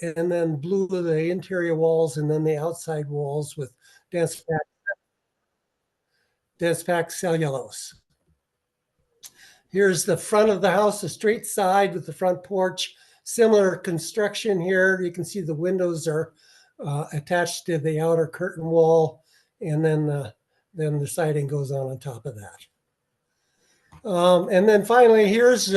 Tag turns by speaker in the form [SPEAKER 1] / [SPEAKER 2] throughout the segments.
[SPEAKER 1] and then blue the interior walls, and then the outside walls with dense packed cellulose. Here's the front of the house, a straight side with the front porch. Similar construction here. You can see the windows are attached to the outer curtain wall, and then the siding goes on top of that. And then finally, here's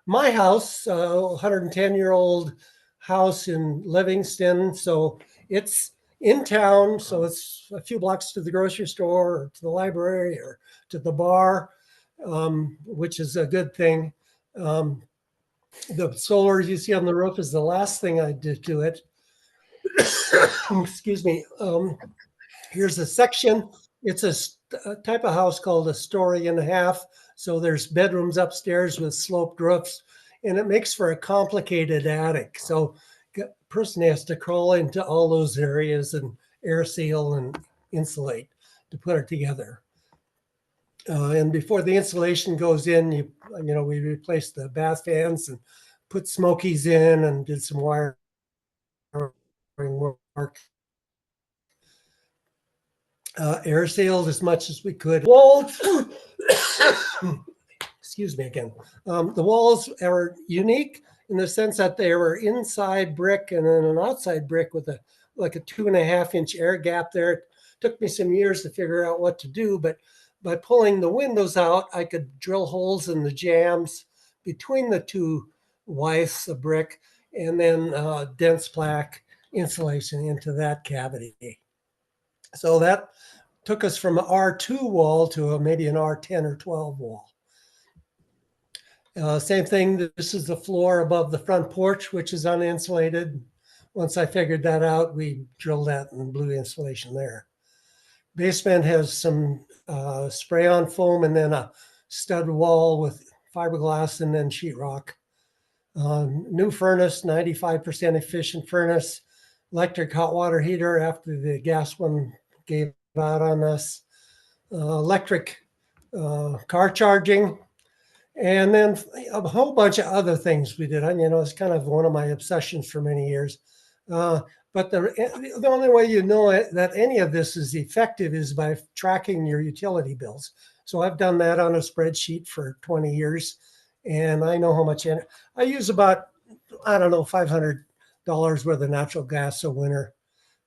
[SPEAKER 1] my house, 110-year-old house in Livingston. So it's in town, so it's a few blocks to the grocery store or to the library or to the bar, which is a good thing. The solar you see on the roof is the last thing I did to it. Excuse me. Here's a section. It's a type of house called a story and a half. So there's bedrooms upstairs with sloped roofs, and it makes for a complicated attic. So a person has to crawl into all those areas and air seal and insulate to put it together. And before the insulation goes in, we replaced the bath fans and put smokies in and did some wiring work. Air sealed as much as we could. Walls, excuse me again. The walls are unique in the sense that they were inside brick and then an outside brick with a 2.5-inch air gap there. It took me some years to figure out what to do, but by pulling the windows out, I could drill holes in the jambs between the two withes of brick and then dense plaque insulation into that cavity. So that took us from an R2 wall to maybe an R10 or 12 wall. Same thing, this is the floor above the front porch, which is uninsulated. Once I figured that out, we drilled that and blew insulation there. Basement has some spray-on foam and then a stud wall with fiberglass and then sheetrock. New furnace, 95% efficient furnace. Electric hot water heater after the gas one gave out on us. Electric car charging. And then a whole bunch of other things we did. It's kind of one of my obsessions for many years. But the only way you know that any of this is effective is by tracking your utility bills. So I've done that on a spreadsheet for 20 years, and I know how much I use about, $500 worth of natural gas a winter,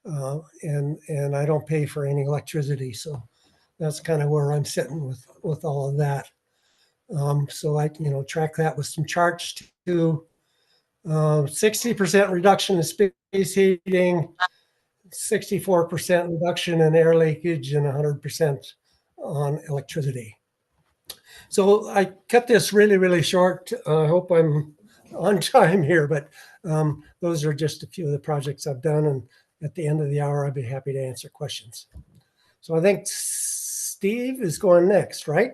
[SPEAKER 1] and I don't pay for any electricity. So that's kind of where I'm sitting with all of that. So I track that with some charts too. 60% reduction in space heating, 64% reduction in air leakage, and 100% on electricity. So I cut this really, really short. I hope I'm on time here, but those are just a few of the projects I've done. And at the end of the hour, I'd be happy to answer questions. So I think Steve is going next, right?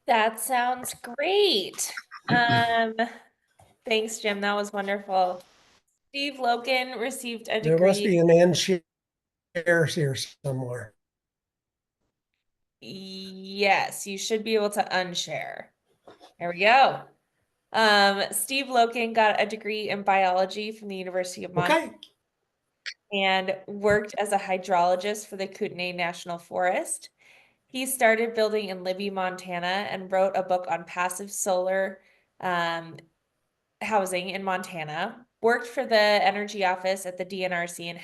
[SPEAKER 2] That sounds great. Thanks, Jim. That was wonderful. Steve Loken received a degree.
[SPEAKER 1] There must be an end share here somewhere.
[SPEAKER 2] Yes, you should be able to unshare. There we go. Steve Loken got a degree in biology from the University of Montana and worked as a hydrologist for the Kootenai National Forest. He started building in Libby, Montana, and wrote a book on passive solar housing in Montana. Worked for the energy office at the DNRC in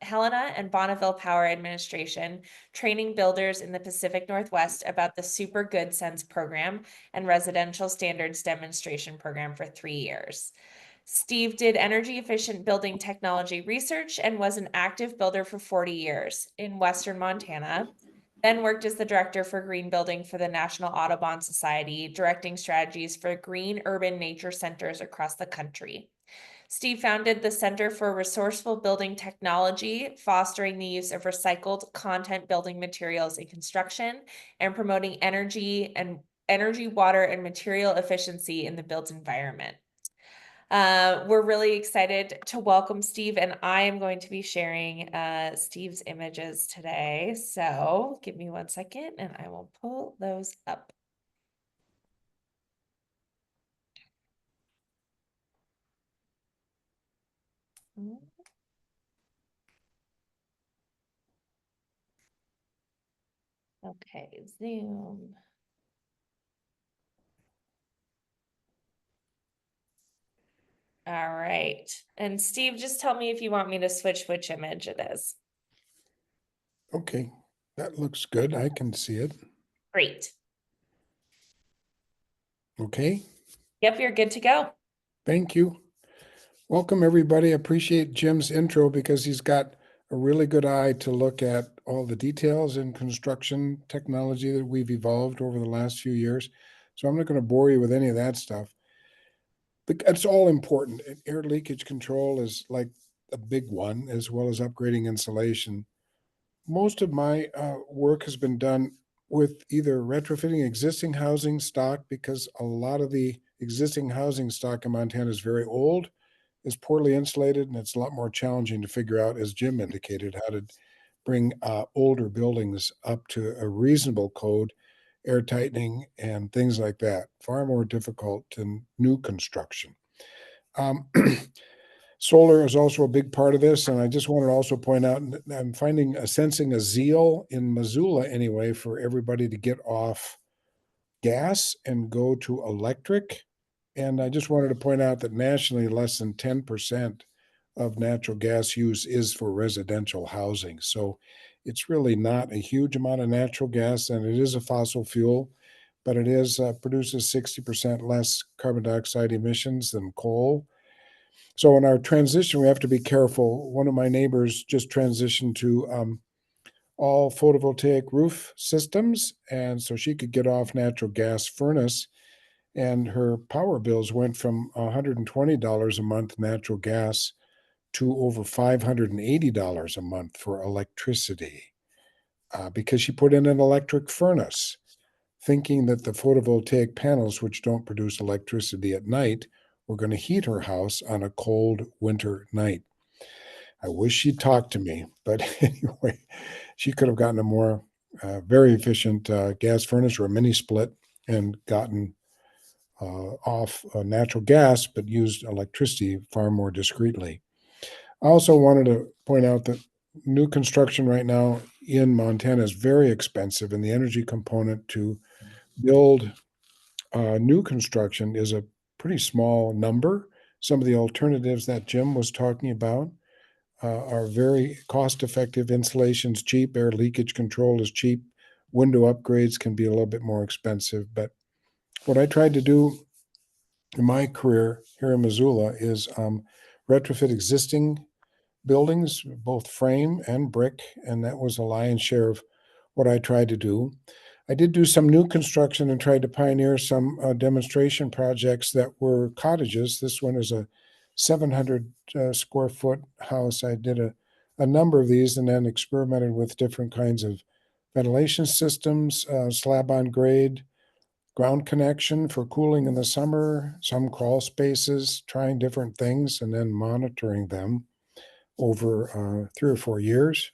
[SPEAKER 2] Helena and Bonneville Power Administration, training builders in the Pacific Northwest about the Super Good Sense program and residential standards demonstration program for 3 years. Steve did energy efficient building technology research and was an active builder for 40 years in Western Montana. Then worked as the director for green building for the National Audubon Society, directing strategies for green urban nature centers across the country. Steve founded the Center for Resourceful Building Technology, fostering the use of recycled content building materials in construction and promoting energy, water, and material efficiency in the built environment. We're really excited to welcome Steve, and I am going to be sharing Steve's images today. So give me 1 second and I will pull those up. Okay, Zoom. All right. And Steve, just tell me if you want me to switch which image it is.
[SPEAKER 3] Okay, that looks good. I can see it.
[SPEAKER 2] Great.
[SPEAKER 3] Okay,
[SPEAKER 2] Yep, you're good to go.
[SPEAKER 3] thank you. Welcome, everybody. I appreciate Jim's intro because he's got a really good eye to look at all the details in construction technology that we've evolved over the last few years. So I'm not going to bore you with any of that stuff. But it's all important. And air leakage control is like a big one, as well as upgrading insulation. Most of my work has been done with either retrofitting existing housing stock, because a lot of the existing housing stock in Montana is very old, is poorly insulated, and it's a lot more challenging to figure out, as Jim indicated, how to bring older buildings up to a reasonable code, air tightening, and things like that. Far more difficult than new construction. Um, Solar is also a big part of this, and I just wanted to also point out, I'm sensing a zeal in Missoula anyway for everybody to get off gas and go to electric. And I just wanted to point out that nationally, less than 10% of natural gas use is for residential housing. So it's really not a huge amount of natural gas, and it is a fossil fuel, but it is produces 60% less carbon dioxide emissions than coal. So in our transition, we have to be careful. One of my neighbors just transitioned to all photovoltaic roof systems, and so she could get off natural gas furnace, and her power bills went from $120 a month natural gas to over $580 a month for electricity, because she put in an electric furnace, thinking that the photovoltaic panels, which don't produce electricity at night, were going to heat her house on a cold winter night. I wish she'd talked to me, but anyway, she could have gotten a more very efficient gas furnace or a mini split and gotten off natural gas, but used electricity far more discreetly. I also wanted to point out that new construction right now in Montana is very expensive, and the energy component to build new construction is a pretty small number. Some of the alternatives that Jim was talking about are very cost effective. Insulation's cheap, air leakage control is cheap, window upgrades can be a little bit more expensive. But what I tried to do in my career here in Missoula is retrofit existing buildings, both frame and brick, and that was a lion's share of what I tried to do. I did do some new construction and tried to pioneer some demonstration projects that were cottages. This one is a 700 square foot house. I did a number of these and then experimented with different kinds of ventilation systems, slab on grade, ground connection for cooling in the summer, some crawl spaces, trying different things and then monitoring them over 3 or 4 years.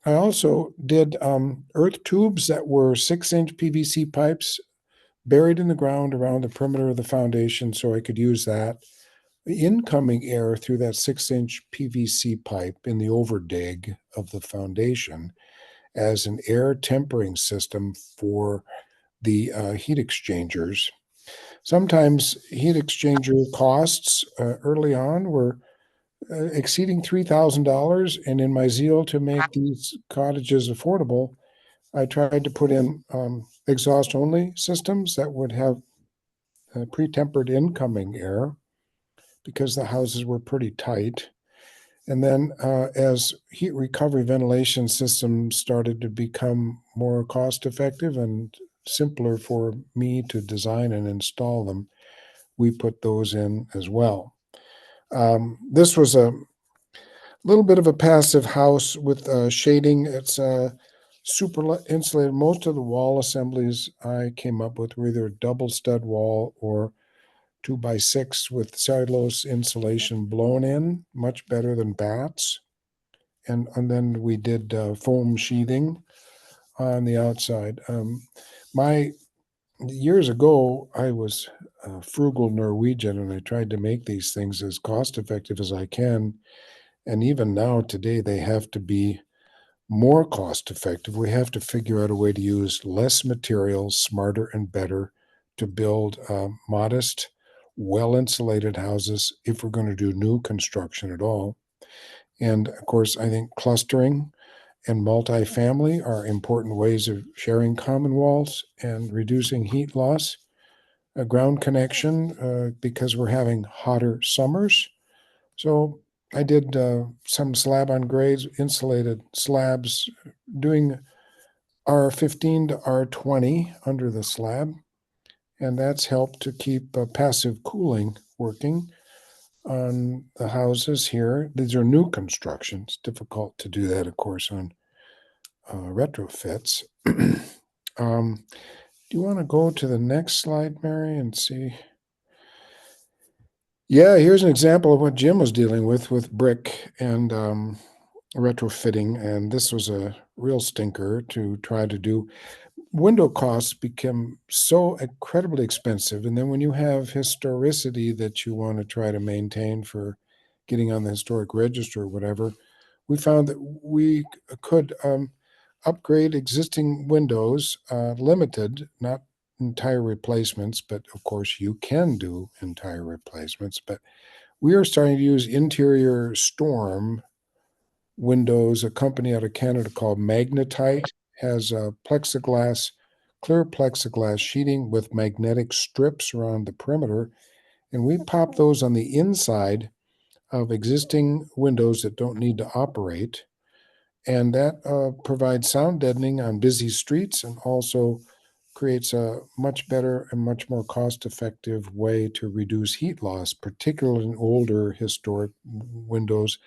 [SPEAKER 3] I also did earth tubes that were 6-inch PVC pipes buried in the ground around the perimeter of the foundation, so I could use that. The incoming air through that 6-inch PVC pipe in the overdig of the foundation as an air tempering system for the heat exchangers. Sometimes heat exchanger costs early on were exceeding $3,000. And in my zeal to make these cottages affordable, I tried to put in exhaust only systems that would have pre-tempered incoming air because the houses were pretty tight. And then as heat recovery ventilation systems started to become more cost effective and simpler for me to design and install them, we put those in as well. This was a little bit of a passive house with shading. It's super insulated. Most of the wall assemblies I came up with were either double stud wall or 2x6 with cellulose insulation blown in, much better than bats. And then we did foam sheathing on the outside. My years ago, I was frugal Norwegian, and I tried to make these things as cost effective as I can. And even now, today, they have to be more cost effective. We have to figure out a way to use less materials, smarter and better, to build modest, well insulated houses if we're going to do new construction at all. And of course, I think clustering and multifamily are important ways of sharing common walls and reducing heat loss. A ground connection because we're having hotter summers. So I did some slab on grades, insulated slabs, doing R15 to R20 under the slab. And that's helped to keep passive cooling working on the houses here. These are new constructions. Difficult to do that, of course, on retrofits. Do you want to go to the next slide, Mary, and see? Yeah, here's an example of what Jim was dealing with brick and retrofitting. And this was a real stinker to try to do. Window costs become so incredibly expensive. And then when you have historicity that you want to try to maintain for getting on the historic register or whatever, we found that we could upgrade existing windows, limited, not entire replacements, but of course you can do entire replacements. But we are starting to use interior storm windows. A company out of Canada called Magnetite has a clear plexiglass sheeting with magnetic strips around the perimeter. And we pop those on the inside of existing windows that don't need to operate. And that provides sound deadening on busy streets and also creates a much better and much more cost-effective way to reduce heat loss, particularly in older historic windows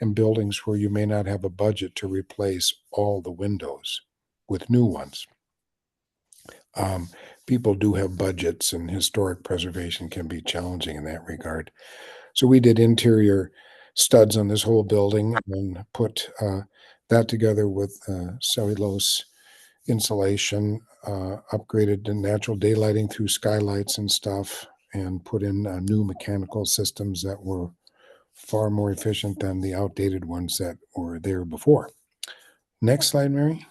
[SPEAKER 3] and buildings where you may not have a budget to replace all the windows with new ones. People do have budgets, and historic preservation can be challenging in that regard. So we did interior studs on this whole building and put that together with cellulose insulation, upgraded the natural daylighting through skylights and stuff, and put in new mechanical systems that were far more efficient than the outdated ones that were there before. Next slide, Mary.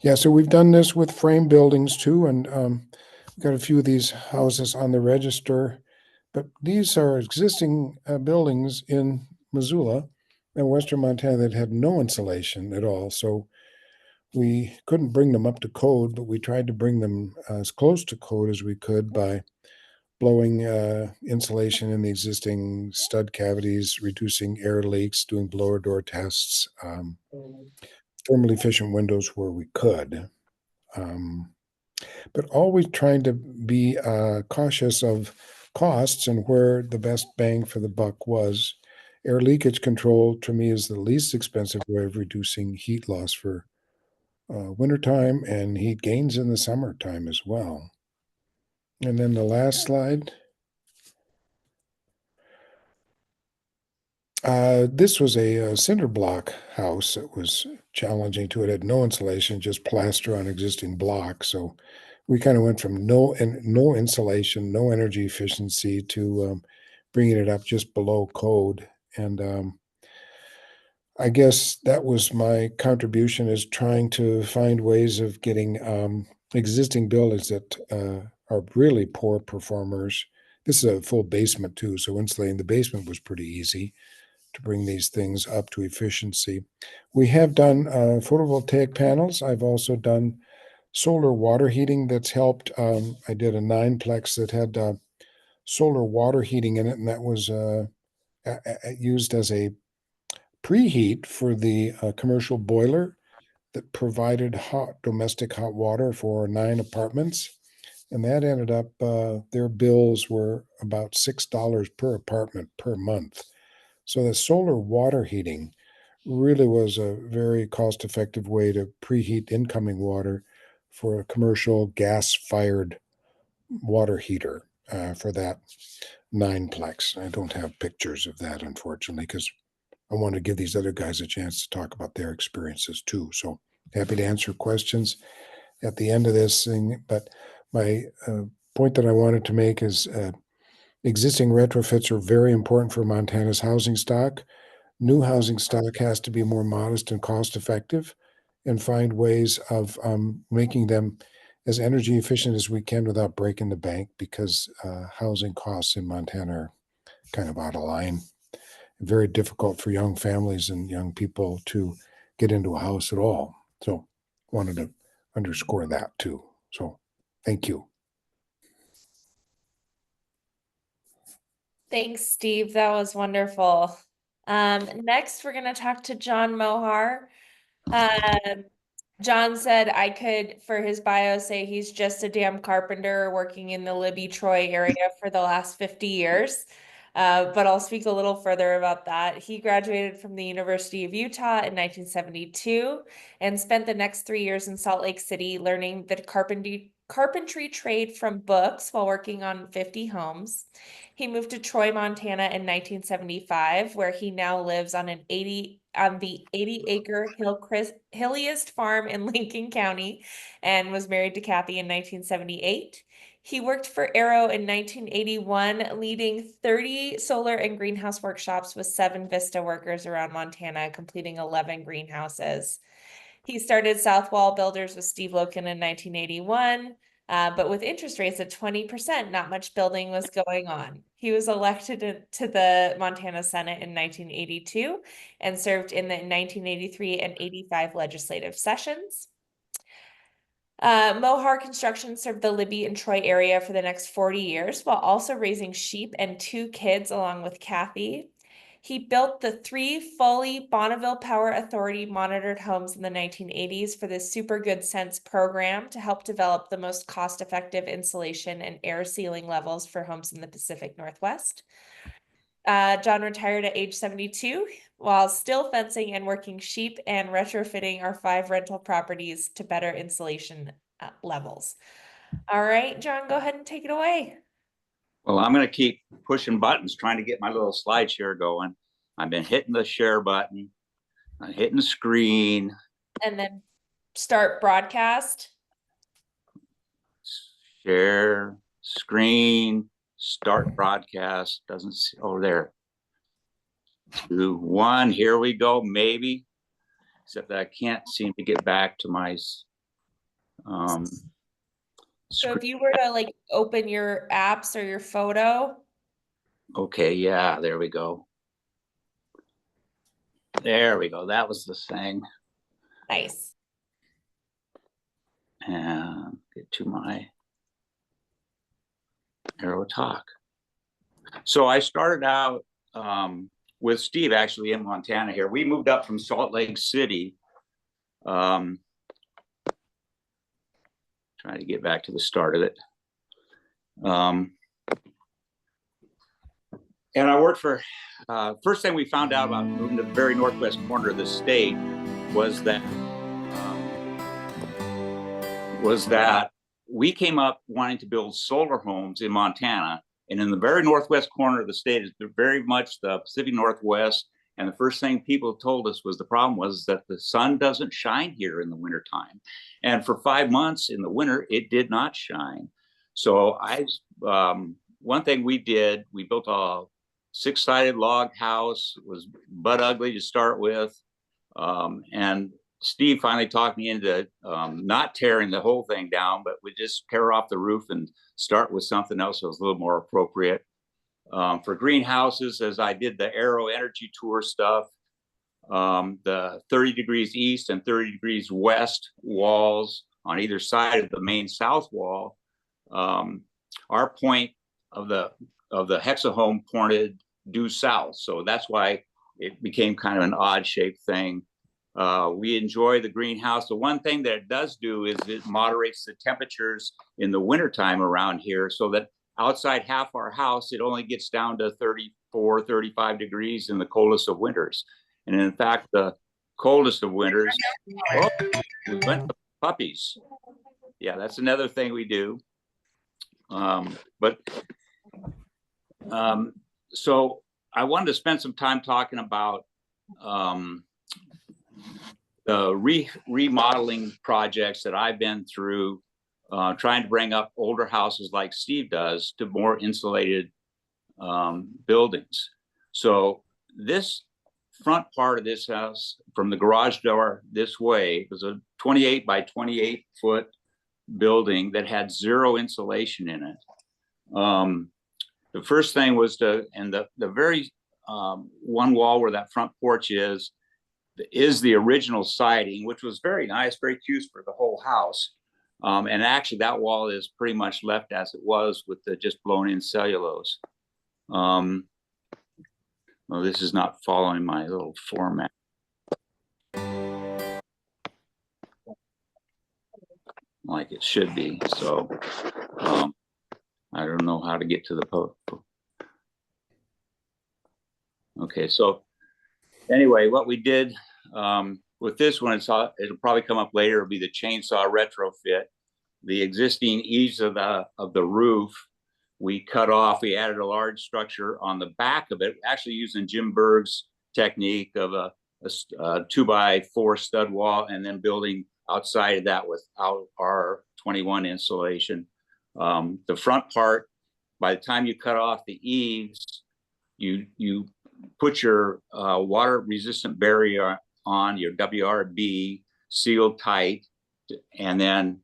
[SPEAKER 3] Yeah, so we've done this with frame buildings too, and we've got a few of these houses on the register, but these are existing buildings in Missoula and Western Montana that have no insulation at all. So we couldn't bring them up to code, but we tried to bring them as close to code as we could by blowing insulation in the existing stud cavities, reducing air leaks, doing blower door tests, thermally efficient windows where we could. But always trying to be cautious of costs and where the best bang for the buck was. Air leakage control, to me, is the least expensive way of reducing heat loss for wintertime and heat gains in the summertime as well. And then the last slide. This was a cinder block house. It was challenging too. It had no insulation, just plaster on existing block. So we kind of went from no insulation, no energy efficiency to bringing it up just below code. And I guess that was my contribution, is trying to find ways of getting existing buildings that are really poor performers. This is a full basement too, so insulating the basement was pretty easy to bring these things up to efficiency. We have done photovoltaic panels. I've also done solar water heating that's helped. I did a 9-plex that had solar water heating in it, and that was used as a preheat for the commercial boiler that provided domestic hot water for 9 apartments. And that ended up, their bills were about $6 per apartment per month. So the solar water heating really was a very cost-effective way to preheat incoming water for a commercial gas-fired water heater for that 9-plex. I don't have pictures of that, unfortunately, because I want to give these other guys a chance to talk about their experiences too. So happy to answer questions at the end of this thing. But My point that I wanted to make is existing retrofits are very important for Montana's housing stock. New housing stock has to be more modest and cost effective, and find ways of making them as energy efficient as we can without breaking the bank, because housing costs in Montana are kind of out of line. Very difficult for young families and young people to get into a house at all. So wanted to underscore that too. So thank you.
[SPEAKER 2] Thanks, Steve. That was wonderful. Next, we're going to talk to John Mohar. John said I could, for his bio, say he's just a damn carpenter working in the Libby-Troy area for the last 50 years. But I'll speak a little further about that. He graduated from the University of Utah in 1972 and spent the next 3 years in Salt Lake City learning the carpentry trade from books while working on 50 homes. He moved to Troy, Montana in 1975, where he now lives on the 80-acre hilliest farm in Lincoln County, and was married to Kathy in 1978. He worked for AERO in 1981, leading 30 solar and greenhouse workshops with 7 Vista workers around Montana, completing 11 greenhouses. He started Southwall Builders with Steve Loken in 1981. But with interest rates at 20%, not much building was going on. He was elected to the Montana Senate in 1982 and served in the 1983 and 85 legislative sessions. Mohar Construction served the Libby and Troy area for the next 40 years while also raising sheep and 2 kids along with Kathy. He built the 3 fully Bonneville Power Authority monitored homes in the 1980s for the Super Good Sense program to help develop the most cost-effective insulation and air sealing levels for homes in the Pacific Northwest. John retired at age 72 while still fencing and working sheep and retrofitting our 5 rental properties to better insulation levels. All right, John, go ahead and take it away.
[SPEAKER 4] Well, I'm going to keep pushing buttons, trying to get my little slide share going. I've been hitting the share button, I'm hitting the screen.
[SPEAKER 2] And then start broadcast.
[SPEAKER 4] Share screen, start broadcast. Doesn't see, oh, there. 2, 1, here we go, maybe. Except that I can't seem to get back to my
[SPEAKER 2] So if you were to like open your apps or your photo.
[SPEAKER 4] Okay, yeah, there we go. There we go. That was the thing.
[SPEAKER 2] Nice.
[SPEAKER 4] And get to my AERO talk. So I started out with Steve actually in Montana here. We moved up from Salt Lake City. Trying to get back to the start of it. And I worked for, first thing we found out about moving to the very northwest corner of the state was that we came up wanting to build solar homes in Montana. And in the very northwest corner of the state is very much the Pacific Northwest. And the first thing people told us was the problem was that the sun doesn't shine here in the wintertime. And for 5 months in the winter, it did not shine. So one thing we did, we built a 6-sided log house. It was butt ugly to start with. And Steve finally talked me into not tearing the whole thing down, but we just tear off the roof and start with something else that was a little more appropriate. For greenhouses, as I did the AERO Energy Tour stuff, the 30 degrees east and 30 degrees west walls on either side of the main south wall, our point of the hexahome pointed due south. So that's why it became kind of an odd shaped thing. We enjoy the greenhouse. The one thing that it does do is it moderates the temperatures in the wintertime around here, so that outside half our house, it only gets down to 34, 35 degrees in the coldest of winters. And in fact, the coldest of winters, oh, we went to puppies. Yeah, that's another thing we do. So I wanted to spend some time talking about the remodeling projects that I've been through trying to bring up older houses like Steve does to more insulated buildings. So this front part of this house, from the garage door this way, was a 28 by 28 foot building that had zero insulation in it. The first thing was and the very one wall where that front porch is the original siding, which was very nice, very cute for the whole house. And actually that wall is pretty much left as it was with the just blown in cellulose. Well, this is not following my little format. Like it should be. So I don't know how to get to the post. Okay, so anyway, what we did with this one, it'll probably come up later, it'll be the chainsaw retrofit. The existing eaves of the roof, we cut off, we added a large structure on the back of it, actually using Jim Baerg's technique of a 2x4 stud wall, and then building outside of that without our 21 insulation. The front part, by the time you cut off the eaves, you put your water resistant barrier on, your WRB, sealed tight, and then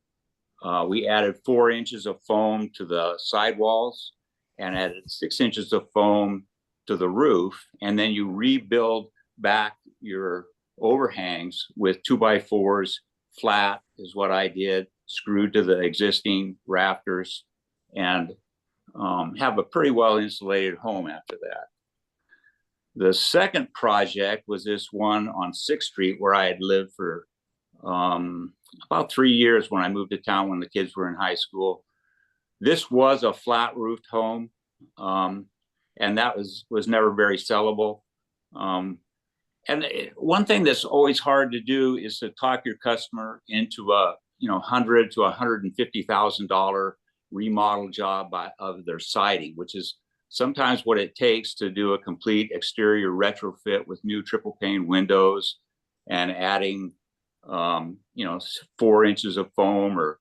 [SPEAKER 4] we added 4 inches of foam to the sidewalls and added 6 inches of foam to the roof. And then you rebuild back your overhangs with 2x4s flat is what I did, screwed to the existing rafters, and have a pretty well insulated home after that. The second project was this one on 6th Street where I had lived for about 3 years when I moved to town when the kids were in high school. This was a flat roofed home, and that was never very sellable. One thing that's always hard to do is to talk your customer into a $100,000 to $150,000 remodel job of their siding, which is sometimes what it takes to do a complete exterior retrofit with new triple pane windows and adding 4 inches of foam or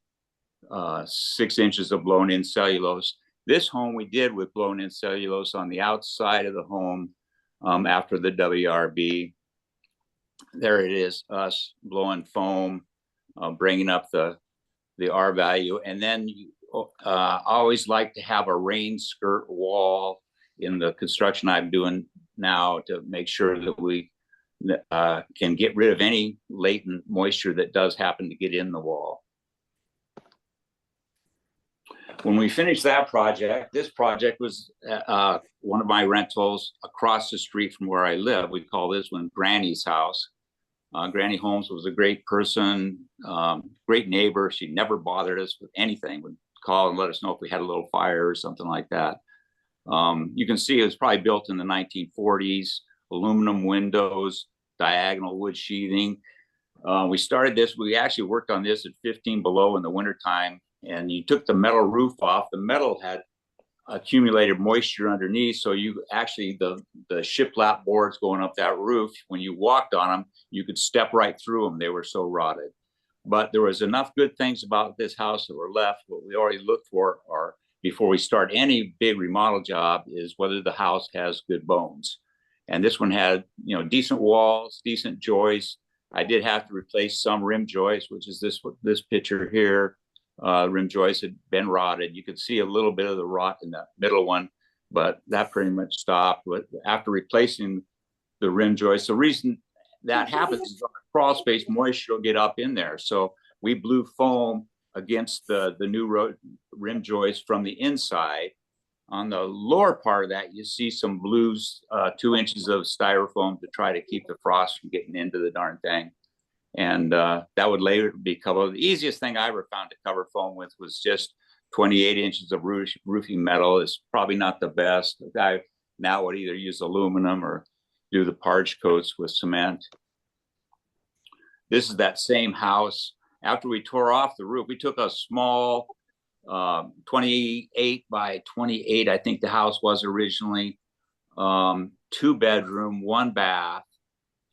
[SPEAKER 4] 6 inches of blown in cellulose. This home we did with blown in cellulose on the outside of the home after the WRB. There it is, us blowing foam, bringing up the R value. And then I always like to have a rain skirt wall in the construction I'm doing now to make sure that we can get rid of any latent moisture that does happen to get in the wall. When we finished that project, this project was one of my rentals across the street from where I live. We call this one Granny's house. Granny Holmes was a great person, great neighbor. She never bothered us with anything, would call and let us know if we had a little fire or something like that. You can see it was probably built in the 1940s, aluminum windows, diagonal wood sheathing. We started this, we actually worked on this at 15 below in the wintertime, and you took the metal roof off. The metal had accumulated moisture underneath, so you actually, the shiplap boards going up that roof, when you walked on them, you could step right through them. They were so rotted. But there was enough good things about this house that were left. What we already look for are, before we start any big remodel job, is whether the house has good bones. And this one had, decent walls, decent joists. I did have to replace some rim joists, which is this picture here. Rim joists had been rotted. You could see a little bit of the rot in the middle one, but that pretty much stopped. But after replacing the rim joists, the reason that happens is on the crawl space, moisture will get up in there. So we blew foam against the new rim joist from the inside. On the lower part of that, you see some blues, 2 inches of styrofoam to try to keep the frost from getting into the darn thing. And that would later be covered. The easiest thing I ever found to cover foam with was just 28 inches of roofing metal. It's probably not the best. The guy now would either use aluminum or do the parge coats with cement. This is that same house. After we tore off the roof, we took a small 28 by 28, I think the house was originally, 2-bedroom, 1 bath,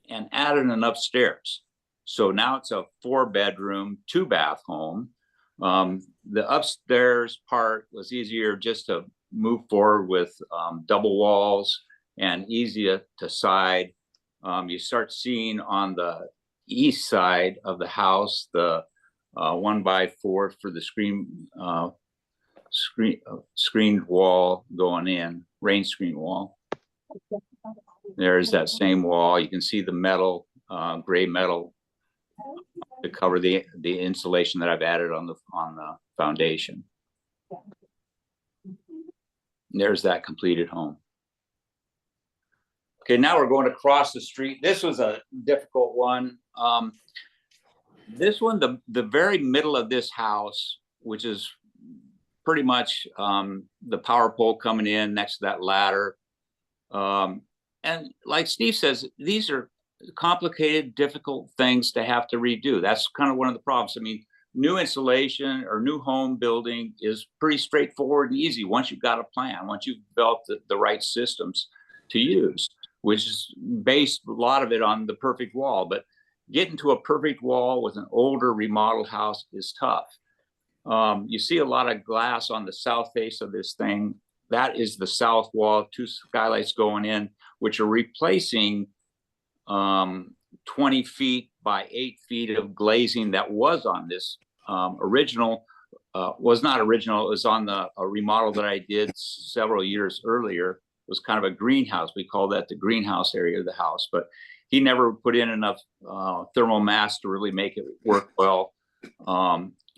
[SPEAKER 4] and added an upstairs. So now it's a 4-bedroom, 2-bath home. The upstairs part was easier just to move forward with double walls and easier to side. You start seeing on the east side of the house the 1x4 for the screened wall going in, rain screen wall. There's that same wall. You can see the metal, gray metal, to cover the insulation that I've added on the foundation. There's that completed home. Okay, now we're going across the street. This was a difficult one. This one, the very middle of this house, which is pretty much the power pole coming in next to that ladder. And like Steve says, these are complicated, difficult things to have to redo. That's kind of one of the problems. I mean, new insulation or new home building is pretty straightforward and easy once you've got a plan, once you've developed the right systems to use, which is based a lot of it on the perfect wall. But getting to a perfect wall with an older remodeled house is tough. You see a lot of glass on the south face of this thing. That is the south wall, 2 skylights going in, which are replacing 20 feet by 8 feet of glazing that was on this original, was not original, it was on a remodel that I did several years earlier. It was kind of a greenhouse. We call that the greenhouse area of the house, but he never put in enough thermal mass to really make it work well.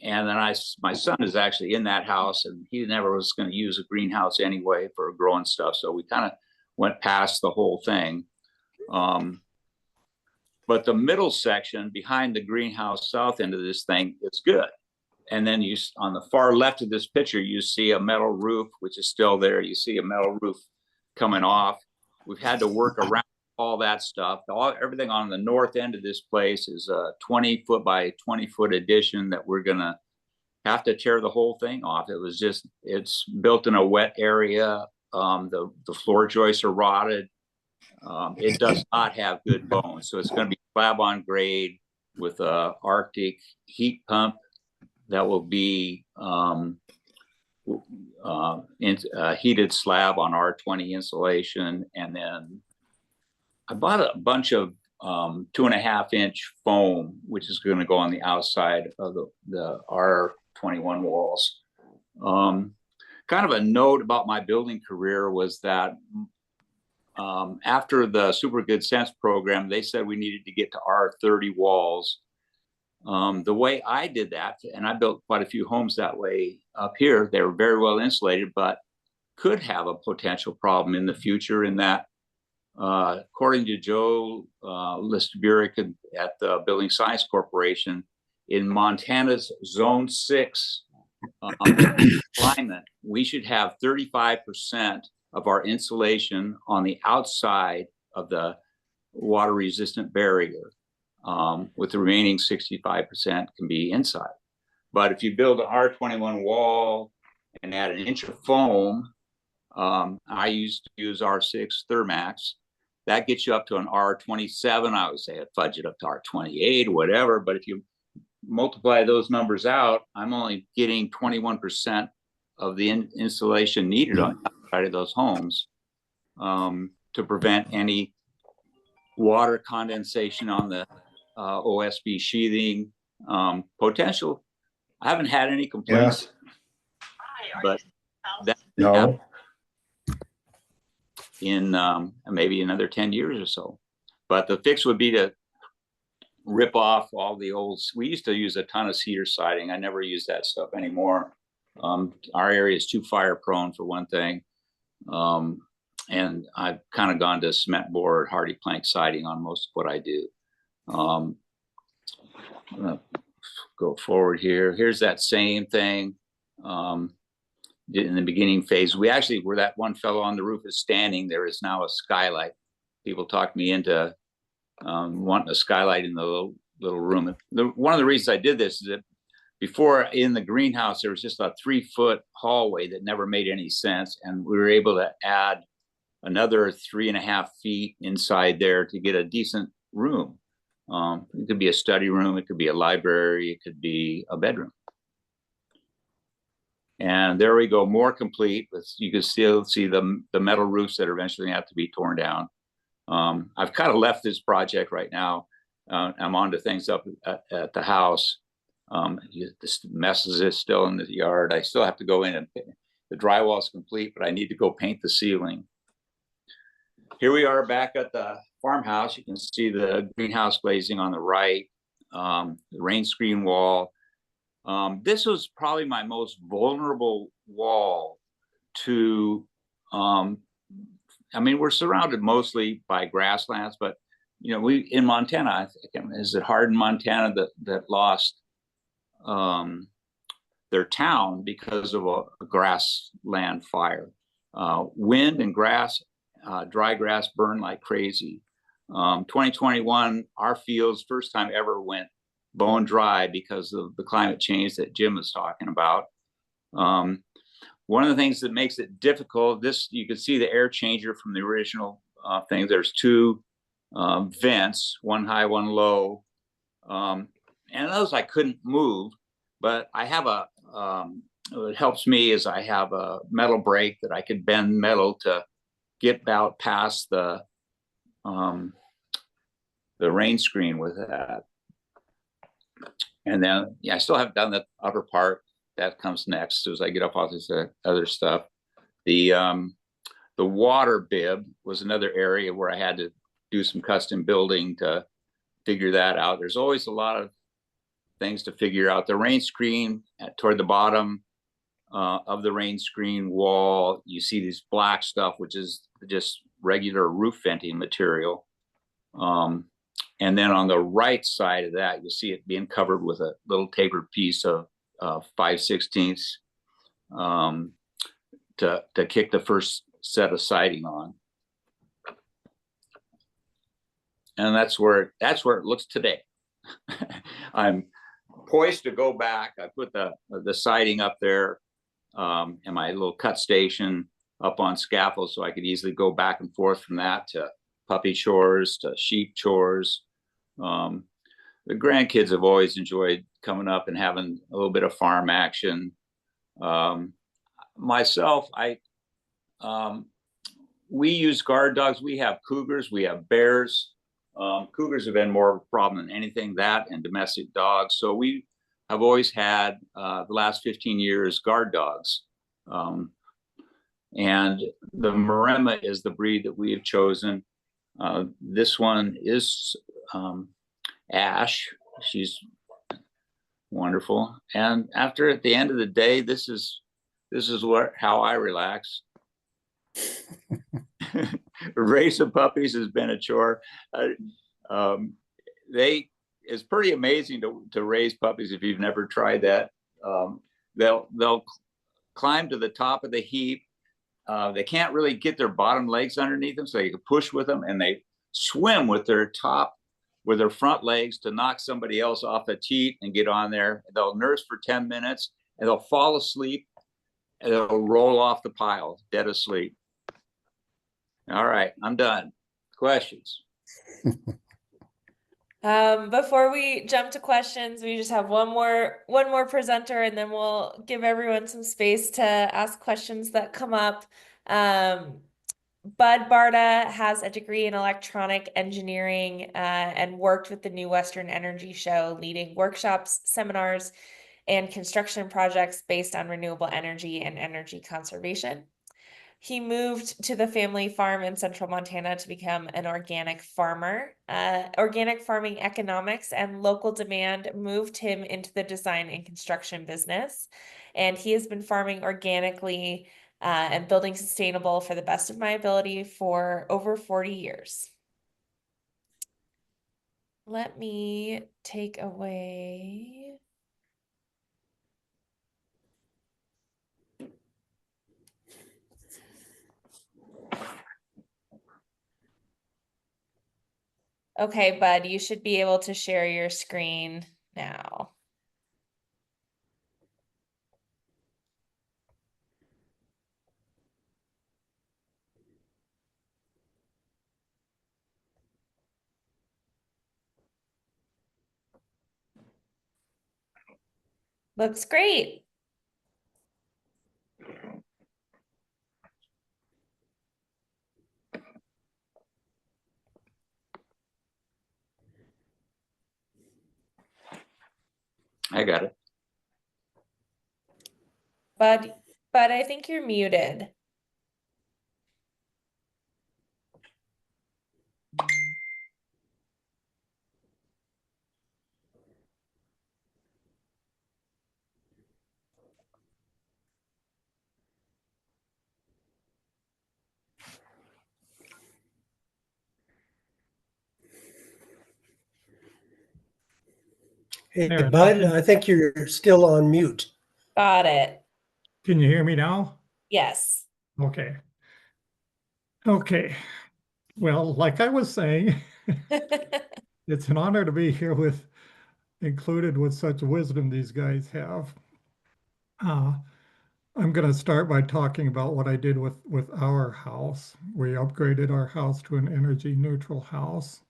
[SPEAKER 4] And then my son is actually in that house, and he never was going to use a greenhouse anyway for growing stuff. So we kind of went past the whole thing. But the middle section behind the greenhouse south end of this thing is good. And then on the far left of this picture, you see a metal roof, which is still there. You see a metal roof coming off. We've had to work around all that stuff. Everything on the north end of this place is a 20-foot by 20-foot addition that we're going to have to tear the whole thing off. It's built in a wet area. The floor joists are rotted. It does not have good bones. So it's going to be slab on grade with a Arctic heat pump that will be heated slab on R20 insulation. And then I bought a bunch of 2.5-inch foam, which is going to go on the outside of the R21 walls. Kind of a note about my building career was that after the Super Good Sense program, they said we needed to get to R30 walls. The way I did that, and I built quite a few homes that way up here, they were very well insulated, but could have a potential problem in the future in that, according to Joe Listerburik at the Building Science Corporation, in Montana's Zone 6 climate, we should have 35% of our insulation on the outside of the water-resistant barrier, with the remaining 65% can be inside. But if you build an R21 wall and add an inch of foam, I used to use R6 Thermax, that gets you up to an R27. I would say I'd fudge it up to R28 or whatever, but if you multiply those numbers out, I'm only getting 21% of the insulation needed on the outside of those homes to prevent any water condensation on the OSB sheathing potential. I haven't had any complaints, but that
[SPEAKER 5] No.
[SPEAKER 4] in maybe another 10 years or so. But the fix would be to rip off all the old, we used to use a ton of cedar siding. I never use that stuff anymore. Our area is too fire prone for one thing. And I've kind of gone to cement board, hardy plank siding on most of what I do. I'm gonna go forward here. Here's that same thing. In the beginning phase, we actually, where that one fellow on the roof is standing, there is now a skylight. People talked me into wanting a skylight in the little room. One of the reasons I did this is that before in the greenhouse, there was just a 3-foot hallway that never made any sense. And we were able to add another 3.5 feet inside there to get a decent room. It could be a study room, it could be a library, it could be a bedroom. And there we go, more complete. You can still see the metal roofs that are eventually have to be torn down. I've kind of left this project right now. I'm on to things up at the house. This messes is still in the yard. I still have to go in and the drywall is complete, but I need to go paint the ceiling. Here we are back at the farmhouse. You can see the greenhouse glazing on the right, the rain screen wall. This was probably my most vulnerable wall to, I mean, we're surrounded mostly by grasslands, but we in Montana, I think, is it Hardin, Montana, that lost their town because of a grassland fire. Wind and grass, dry grass burned like crazy. 2021, our fields first time ever went bone dry because of the climate change that Jim was talking about. One of the things that makes it difficult, you can see the air changer from the original thing. There's two vents, one high, one low. And those I couldn't move, but I have what helps me is I have a metal brake that I could bend metal to get about past the rain screen with that. And then, I still haven't done the upper part. That comes next as I get up all this other stuff. The water bib was another area where I had to do some custom building to figure that out. There's always a lot of things to figure out. The rain screen toward the bottom of the rain screen wall, you see this black stuff, which is just regular roof venting material. And then on the right side of that, you'll see it being covered with a little tapered piece of 5/16 to kick the first set of siding on. And that's where it looks today. I'm poised to go back. I put the siding up there and my little cut station up on scaffold so I could easily go back and forth from that to puppy chores, to sheep chores. The grandkids have always enjoyed coming up and having a little bit of farm action. Myself, we use guard dogs. We have cougars, we have bears. Cougars have been more of a problem than anything, that and domestic dogs. So we have always had, the last 15 years, guard dogs. And the Maremma is the breed that we have chosen. This one is Ash. She's wonderful. And at the end of the day, this is how I relax. Raising puppies has been a chore. It's pretty amazing to raise puppies if you've never tried that. They'll climb to the top of the heap. They can't really get their bottom legs underneath them, so you can push with them, and they swim with their front legs to knock somebody else off a teat and get on there. They'll nurse for 10 minutes and they'll fall asleep and they'll roll off the pile dead asleep. All right, I'm done. Questions?
[SPEAKER 2] Before we jump to questions, we just have one more presenter, and then we'll give everyone some space to ask questions that come up. Bud Barta has a degree in electronic engineering and worked with the New Western Energy Show, leading workshops, seminars, and construction projects based on renewable energy and energy conservation. He moved to the family farm in central Montana to become an organic farmer. Organic farming economics and local demand moved him into the design and construction business. And he has been farming organically and building sustainable for the best of my ability for over 40 years. Let me take away. Okay, Bud, you should be able to share your screen now. Looks great.
[SPEAKER 4] I got it.
[SPEAKER 2] Bud, I think you're muted.
[SPEAKER 1] Hey,
[SPEAKER 5] There,
[SPEAKER 1] Bud, I think you're still on mute.
[SPEAKER 2] Got it.
[SPEAKER 5] can you hear me now?
[SPEAKER 2] Yes.
[SPEAKER 5] Okay. Okay. Well, like I was saying, it's an honor to be here included with such wisdom these guys have. I'm going to start by talking about what I did with our house. We upgraded our house to an energy neutral house.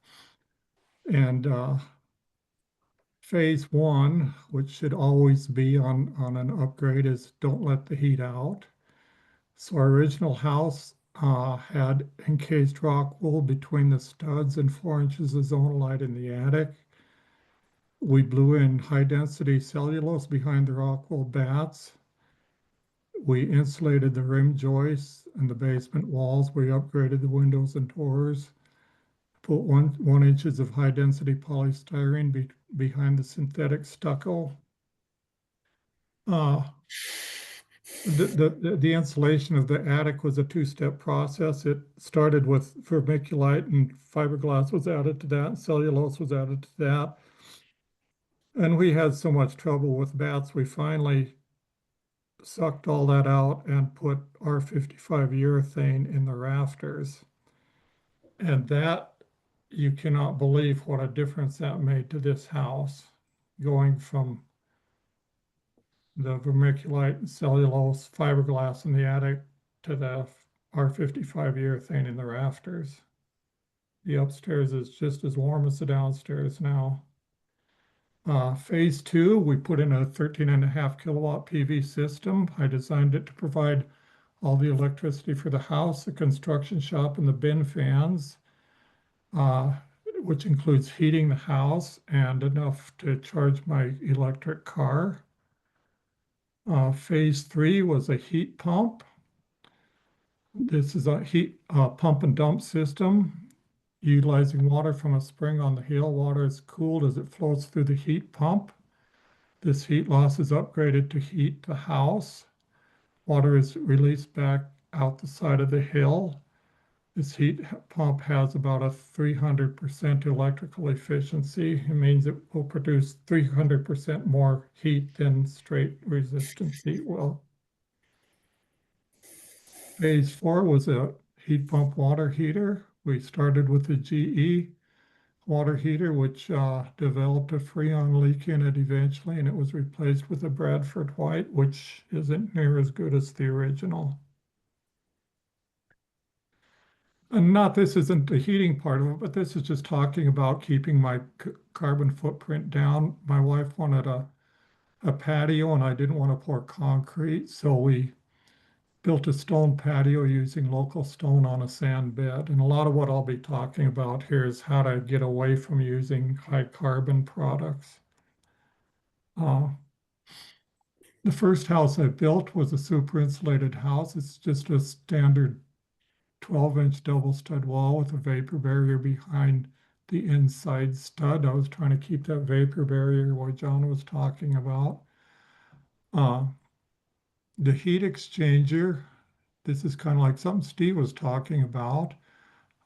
[SPEAKER 5] And phase one, which should always be on an upgrade, is don't let the heat out. So our original house had encased rock wool between the studs and 4 inches of zonalite in the attic. We blew in high density cellulose behind the rock wool bats. We insulated the rim joists and the basement walls. We upgraded the windows and doors. Put one inches of high density polystyrene behind the synthetic stucco. The insulation of the attic was a two-step process. It started with vermiculite, and fiberglass was added to that, and cellulose was added to that. And we had so much trouble with bats, we finally sucked all that out and put R55 urethane in the rafters. And that, you cannot believe what a difference that made to this house, going from the vermiculite and cellulose fiberglass in the attic to the R55 urethane in the rafters. The upstairs is just as warm as the downstairs now. Phase two, we put in a 13.5 kilowatt PV system. I designed it to provide all the electricity for the house, the construction shop, and the bin fans, which includes heating the house and enough to charge my electric car. Phase three was a heat pump. This is a heat pump and dump system. Utilizing water from a spring on the hill, water is cooled as it flows through the heat pump. This heat loss is upgraded to heat the house. Water is released back out the side of the hill. This heat pump has about a 300% electrical efficiency. It means it will produce 300% more heat than straight resistance heat will. Phase four was a heat pump water heater. We started with the GE water heater, which developed a freon leak in it eventually, and it was replaced with a Bradford White, which isn't near as good as the original. And this isn't the heating part of it, but this is just talking about keeping my carbon footprint down. My wife wanted a patio, and I didn't want to pour concrete, so we built a stone patio using local stone on a sand bed. And a lot of what I'll be talking about here is how to get away from using high carbon products. The first house I built was a super insulated house. It's just a standard 12-inch double stud wall with a vapor barrier behind the inside stud. I was trying to keep that vapor barrier what John was talking about. The heat exchanger, this is kind of like something Steve was talking about.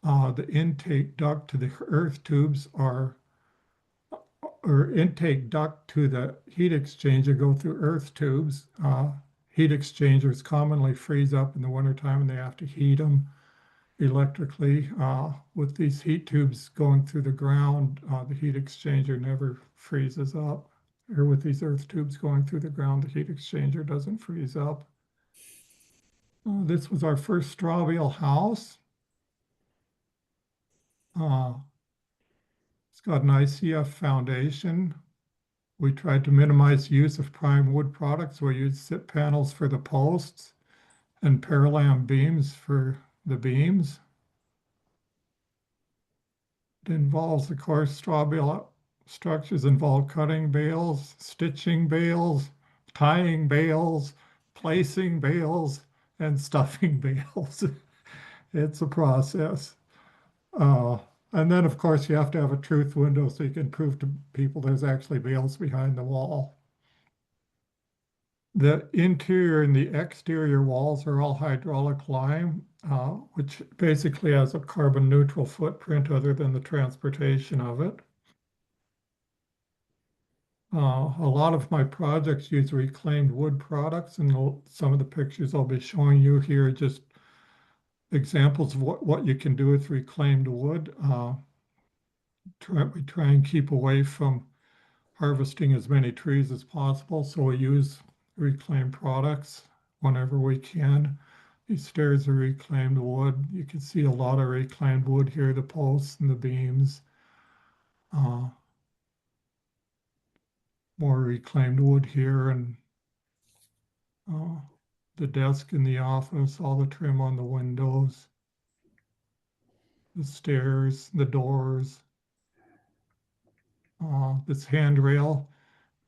[SPEAKER 5] The intake duct to the earth tubes or intake duct to the heat exchanger go through earth tubes. Heat exchangers commonly freeze up in the wintertime and they have to heat them electrically. With these heat tubes going through the ground, the heat exchanger never freezes up. Or with these earth tubes going through the ground, the heat exchanger doesn't freeze up. This was our first straw bale house. It's got an ICF foundation. We tried to minimize use of prime wood products. We used SIP panels for the posts and Paralam beams for the beams. It involves, of course, straw bale structures involve cutting bales, stitching bales, tying bales, placing bales, and stuffing bales. It's a process. And then, of course, you have to have a truth window so you can prove to people there's actually bales behind the wall. The interior and the exterior walls are all hydraulic lime, which basically has a carbon neutral footprint other than the transportation of it. A lot of my projects use reclaimed wood products, and some of the pictures I'll be showing you here are just examples of what you can do with reclaimed wood. We try and keep away from harvesting as many trees as possible, so we use reclaimed products whenever we can. These stairs are reclaimed wood. You can see a lot of reclaimed wood here, the posts and the beams. More reclaimed wood here, and the desk in the office, all the trim on the windows, the stairs, the doors, this handrail.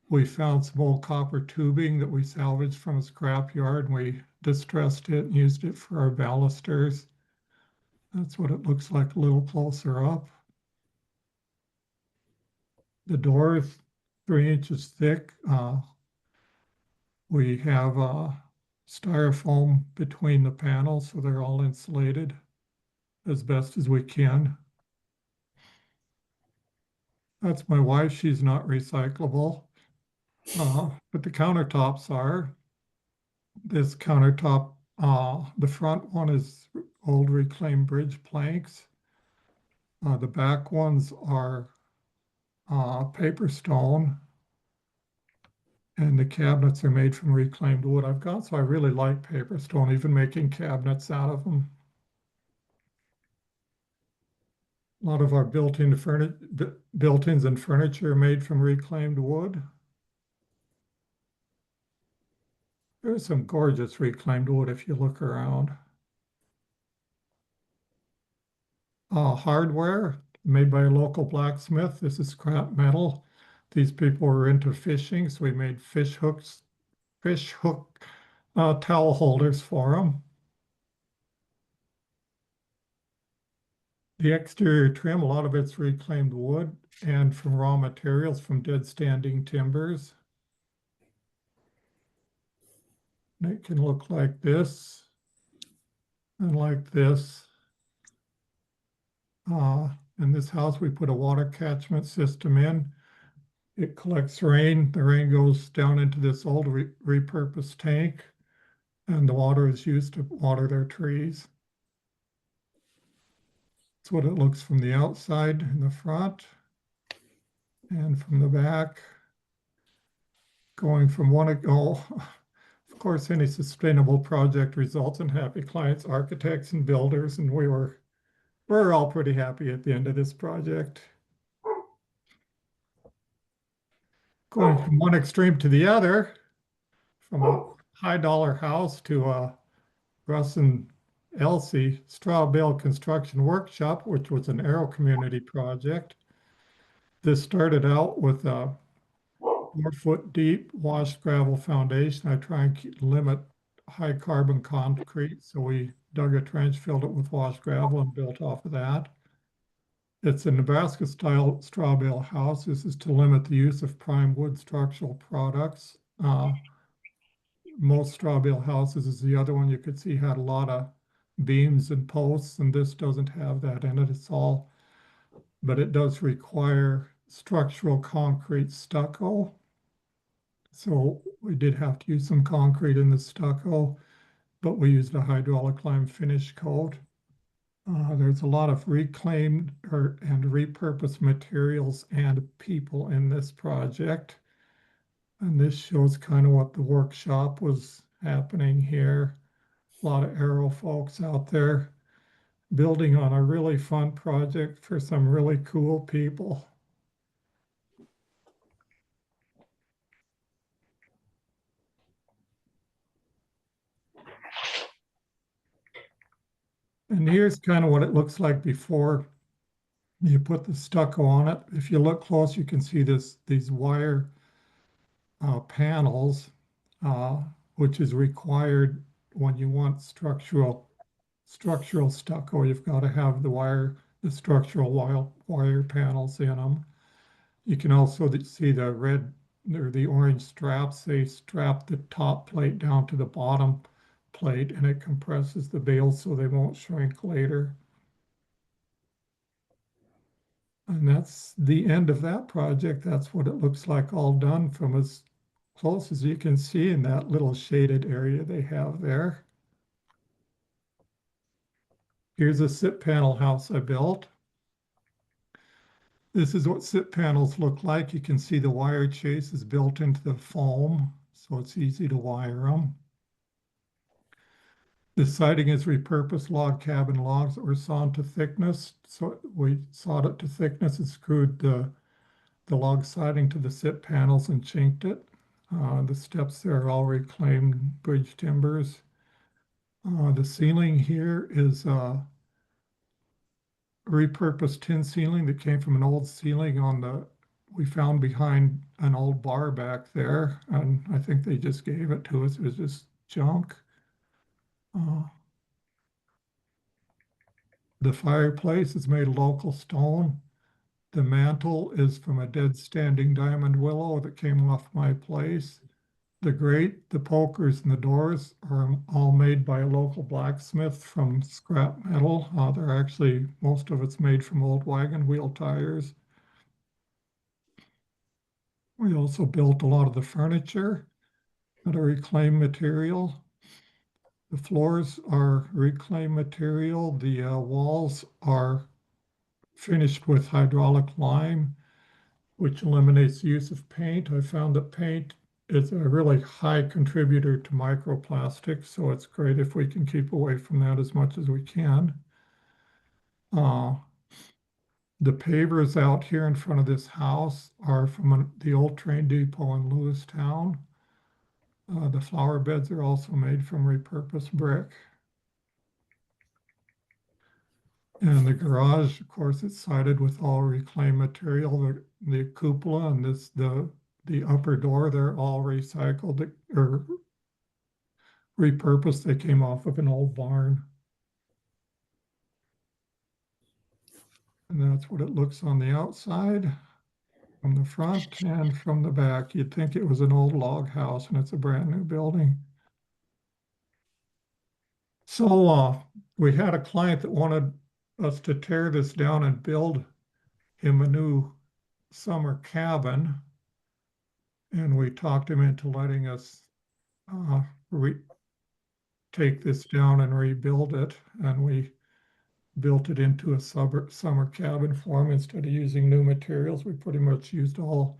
[SPEAKER 5] We found some old copper tubing that we salvaged from a scrapyard, and we distressed it and used it for our balusters. That's what it looks like a little closer up. The door is 3 inches thick. We have styrofoam between the panels, so they're all insulated as best as we can. That's my wife. She's not recyclable, but the countertops are. This countertop, the front one is old reclaimed bridge planks. The back ones are paper stone, and the cabinets are made from reclaimed wood. So I really like paper stone, even making cabinets out of them. A lot of our built-ins and furniture are made from reclaimed wood. There's some gorgeous reclaimed wood if you look around. Hardware made by a local blacksmith. This is scrap metal. These people were into fishing, so we made fish hook towel holders for them. The exterior trim, a lot of it's reclaimed wood and from raw materials from dead standing timbers. And it can look like this and like this. In this house, we put a water catchment system in. It collects rain. The rain goes down into this old repurposed tank, and the water is used to water their trees. That's what it looks from the outside in the front and from the back. Going from one goal. Of course, any sustainable project results in happy clients, architects, and builders, and we're all pretty happy at the end of this project. Going from one extreme to the other, from a high dollar house to a Russ and Elsie straw bale construction workshop, which was an AERO community project. This started out with a 4-foot deep washed gravel foundation. I try and limit high carbon concrete, so we dug a trench, filled it with washed gravel, and built off of that. It's a Nebraska style straw bale house. This is to limit the use of prime wood structural products. Most straw bale houses, is the other one you could see, had a lot of beams and posts, and this doesn't have that in it. It's all, but it does require structural concrete stucco. So we did have to use some concrete in the stucco, but we used a hydraulic lime finish coat. There's a lot of reclaimed and repurposed materials and people in this project. And this shows kind of what the workshop was happening here. A lot of AERO folks out there building on a really fun project for some really cool people. And here's kind of what it looks like before You put the stucco on it. If you look close, you can see these wire panels, which is required when you want structural stucco. You've got to have the structural wire panels in them. You can also see the red or the orange straps. They strap the top plate down to the bottom plate, and it compresses the bales so they won't shrink later. And that's the end of that project. That's what it looks like all done from as close as you can see in that little shaded area they have there. Here's a SIP panel house I built. This is what SIP panels look like. You can see the wire chase is built into the foam, so it's easy to wire them. The siding is repurposed log cabin logs that were sawn to thickness. So we sawed it to thickness and screwed the log siding to the SIP panels and chinked it. The steps there are all reclaimed bridge timbers. The ceiling here is repurposed tin ceiling that came from an old ceiling we found behind an old bar back there. And I think they just gave it to us. It was just junk. The fireplace is made of local stone. The mantle is from a dead standing diamond willow that came off my place. The grate, the pokers, and the doors are all made by a local blacksmith from scrap metal. They're actually, most of it's made from old wagon wheel tires. We also built a lot of the furniture out of reclaimed material. The floors are reclaimed material. The walls are finished with hydraulic lime, which eliminates the use of paint. I found that paint is a really high contributor to microplastics, so it's great if we can keep away from that as much as we can. The pavers out here in front of this house are from the old train depot in Lewistown. The flower beds are also made from repurposed brick. And the garage, of course, it's sided with all reclaimed material. The cupola and the upper door, they're all recycled or repurposed. They came off of an old barn. And that's what it looks on the outside, from the front and from the back. You'd think it was an old log house, and it's a brand new building. So we had a client that wanted us to tear this down and build him a new summer cabin. And we talked him into letting us take this down and rebuild it. And we built it into a summer cabin for him. Instead of using new materials, we pretty much used all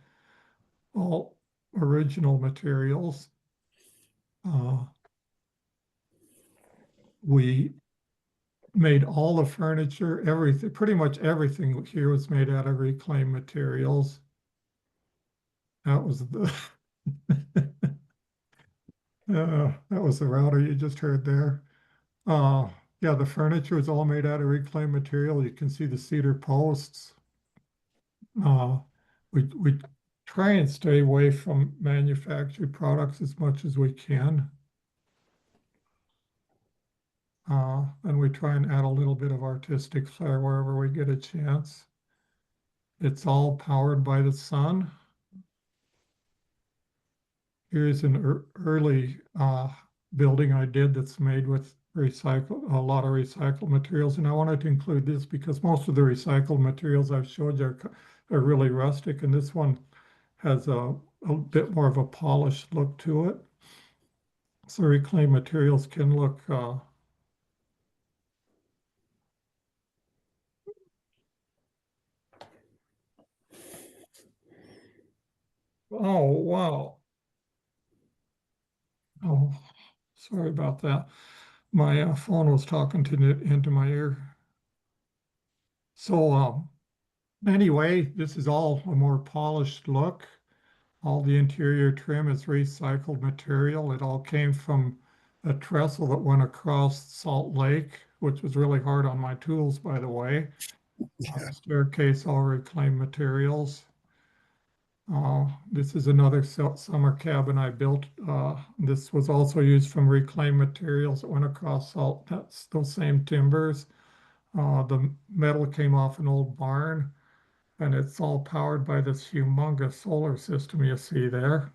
[SPEAKER 5] original materials. We made all the furniture, everything, pretty much everything here was made out of reclaimed materials. That was the that was the router you just heard there. Yeah, the furniture is all made out of reclaimed material. You can see the cedar posts. We try and stay away from manufactured products as much as we can. And we try and add a little bit of artistic flair wherever we get a chance. It's all powered by the sun. Here's an early building I did that's made with a lot of recycled materials. And I wanted to include this because most of the recycled materials I've showed you are really rustic. And this one has a bit more of a polished look to it. So reclaimed materials can look oh, wow. Oh, sorry about that. My phone was talking into my ear. So anyway, this is all a more polished look. All the interior trim is recycled material. It all came from a trestle that went across Salt Lake, which was really hard on my tools, by the way. Staircase, all reclaimed materials. This is another summer cabin I built. This was also used from reclaimed materials that went across those same timbers. The metal came off an old barn, and it's all powered by this humongous solar system you see there.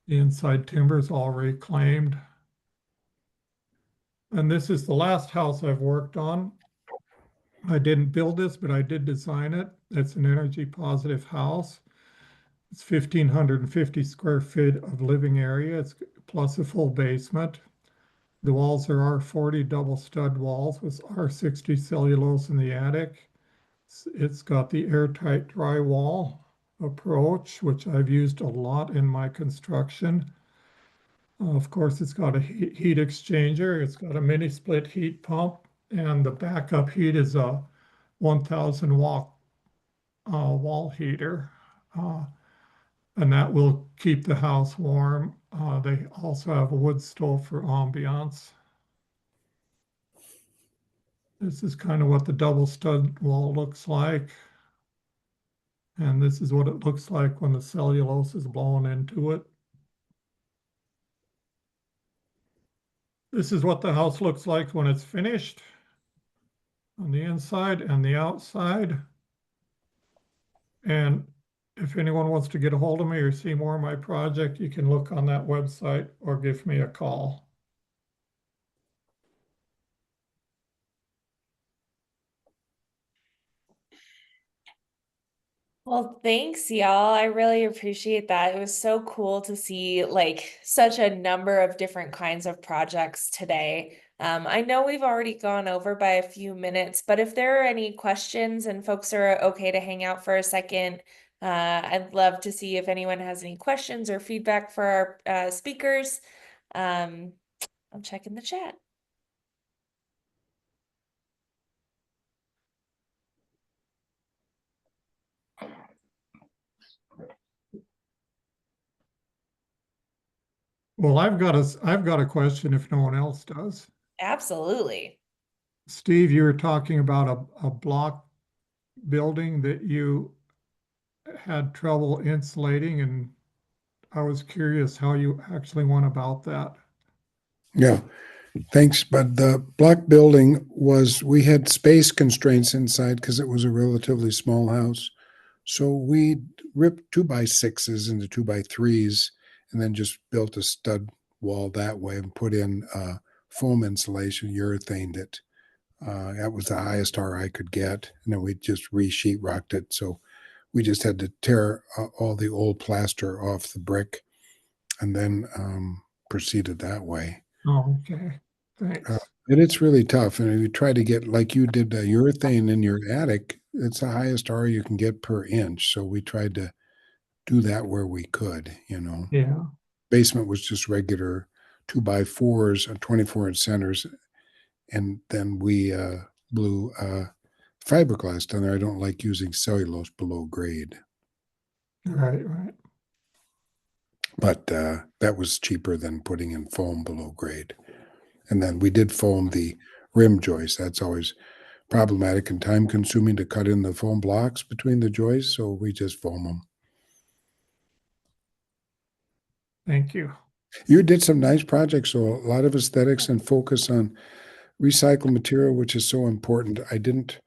[SPEAKER 5] The inside timber is all reclaimed. And this is the last house I've worked on. I didn't build this, but I did design it. It's an energy positive house. It's 1,550 square feet of living area. It's plus a full basement. The walls are R40 double stud walls with R60 cellulose in the attic. It's got the airtight drywall approach, which I've used a lot in my construction. Of course, it's got a heat exchanger. It's got a mini split heat pump, and the backup heat is a 1,000 watt wall heater. And that will keep the house warm. They also have a wood stove for ambiance. This is kind of what the double stud wall looks like. And this is what it looks like when the cellulose is blown into it. This is what the house looks like when it's finished on the inside and the outside. And if anyone wants to get a hold of me or see more of my project, you can look on that website or give me a call.
[SPEAKER 2] Well, thanks, y'all. I really appreciate that. It was so cool to see like such a number of different kinds of projects today. I know we've already gone over by a few minutes, but if there are any questions and folks are okay to hang out for a second, I'd love to see if anyone has any questions or feedback for our speakers. I'm checking the chat.
[SPEAKER 5] Well, I've got a question if no one else does.
[SPEAKER 2] Absolutely.
[SPEAKER 5] Steve, you were talking about a block building that you had trouble insulating, and I was curious how you actually went about that.
[SPEAKER 3] Yeah, thanks. But the block building we had space constraints inside because it was a relatively small house. So we ripped 2x6s into 2x3s and then just built a stud wall that way and put in foam insulation, urethaned it. That was the highest R I could get. And then we just re-sheetrocked it. So we just had to tear all the old plaster off the brick and then proceeded that way.
[SPEAKER 5] Oh, okay. Thanks.
[SPEAKER 3] And it's really tough. And if you try to get, like you did, urethane in your attic, it's the highest R you can get per inch. So we tried to do that where we could,
[SPEAKER 5] Yeah.
[SPEAKER 3] Basement was just regular 2x4s and 24-inch centers. And then we blew fiberglass down there. I don't like using cellulose below grade.
[SPEAKER 5] Right.
[SPEAKER 3] But that was cheaper than putting in foam below grade. And then we did foam the rim joist. That's always problematic and time consuming to cut in the foam blocks between the joists. So we just foam them.
[SPEAKER 5] Thank you.
[SPEAKER 3] You did some nice projects. So a lot of aesthetics and focus on recycled material, which is so important. I didn't